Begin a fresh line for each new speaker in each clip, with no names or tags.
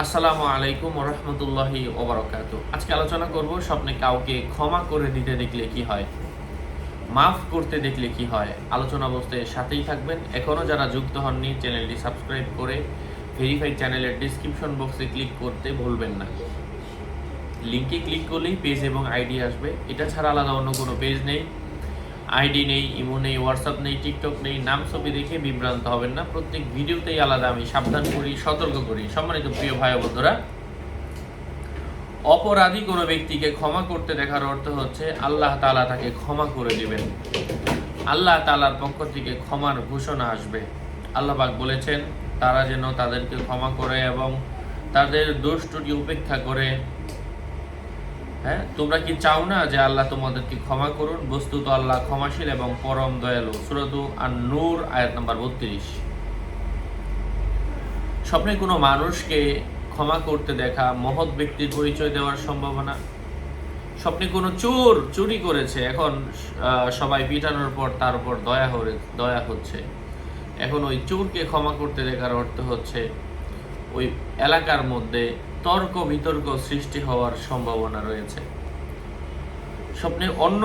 আসসালামু আলাইকুম ওয়া রাহমাতুল্লাহি ওয়া বারাকাতুহু। আজকে আলোচনা করব স্বপ্নে কাউকে ক্ষমা করে দিতে দেখলে কি হয়, মাফ করতে দেখলে কি হয়। আলোচনা অবস্থায় সাথেই থাকবেন। এখনো যারা যুক্ত হননি চ্যানেলটি সাবস্ক্রাইব করে ভেরিফাইড চ্যানেলের ডেসক্রিপশন বক্সে ক্লিক করতে ভুলবেন না। লিংকে ক্লিক করলেই পেজ এবং আইডি আসবে। এটা ছাড়া আলাদা অন্য কোনো পেজ নেই, আইডি নেই, ইমো নেই, হোয়াটসঅ্যাপ নেই, টিকটক নেই। নাম ছবি দেখে বিভ্রান্ত হবেন না। প্রত্যেক ভিডিওতেই আলাদা আমি সাবধান করি, সতর্ক করি। সম্মানিত প্রিয় ভাই ও বন্ধুরা, অপরাধী কোনো ব্যক্তিকে ক্ষমা করতে দেখার অর্থ হচ্ছে আল্লাহ তাআলা তাকে ক্ষমা করে দিবেন। আল্লাহ তাআলার পক্ষ থেকে ক্ষমার ঘোষণা আসবে। আল্লাহ পাক বলেছেন তারা যেন তাদেরকে ক্ষমা করে এবং তাদের দোষ ত্রুটি উপেক্ষা করে। তোমরা কি চাও না যে আল্লাহ তোমাদেরকে ক্ষমা করুন? বস্তুত আল্লাহ ক্ষমাশীল এবং পরম দয়ালু। সূরা আন-নূর আয়াত নাম্বার 32। স্বপ্নে কোনো মানুষকে ক্ষমা করতে দেখা মহৎ ব্যক্তির পরিচয় দেওয়ার সম্ভাবনা। স্বপ্নে কোনো চোর চুরি করেছে, এখন সবাই পিটানোর পর তার উপর দয়া হচ্ছে। এখন ওই চোরকে ক্ষমা করতে দেখার অর্থ হচ্ছে ওই এলাকার মধ্যে তর্ক বিতর্ক সৃষ্টি হওয়ার সম্ভাবনা রয়েছে। স্বপ্নে অন্য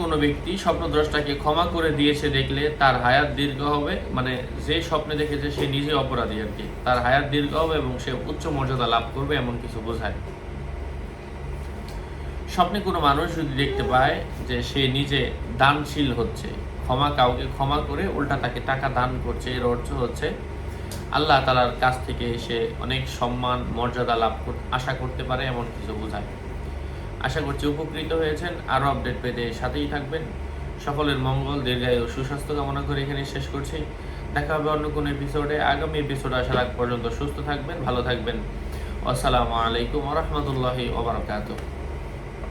কোনো ব্যক্তি স্বপ্নদ্রষ্টাকে ক্ষমা করে দিয়েছে দেখলে তার হায়াত দীর্ঘ হবে। মানে যে স্বপ্নে দেখেছে সে নিজে অপরাধী আর কি, তার হায়াত দীর্ঘ হবে এবং সে উচ্চ মর্যাদা লাভ করবে, এমন কিছু বোঝায়। স্বপ্নে কোনো মানুষ যদি দেখতে পায় যে সে নিজে দানশীল হচ্ছে, কাউকে ক্ষমা করে উল্টা তাকে টাকা দান করছে, এর অর্থ হচ্ছে আল্লাহ তাআলার কাছ থেকে সে অনেক সম্মান মর্যাদা আশা করতে পারে, এমন কিছু বোঝায়। আশা করছি উপকৃত হয়েছেন। আরও আপডেট পেতে সাথেই থাকবেন। সকলের মঙ্গল, দীর্ঘায়ু ও সুস্বাস্থ্য কামনা করে এখানে শেষ করছি। দেখা হবে অন্য কোনো এপিসোডে। আগামী এপিসোডে আসার আগ পর্যন্ত সুস্থ থাকবেন, ভালো থাকবেন। আসসালামু আলাইকুম ওয়া রাহমাতুল্লাহি ওয়া বারাকাতুহু।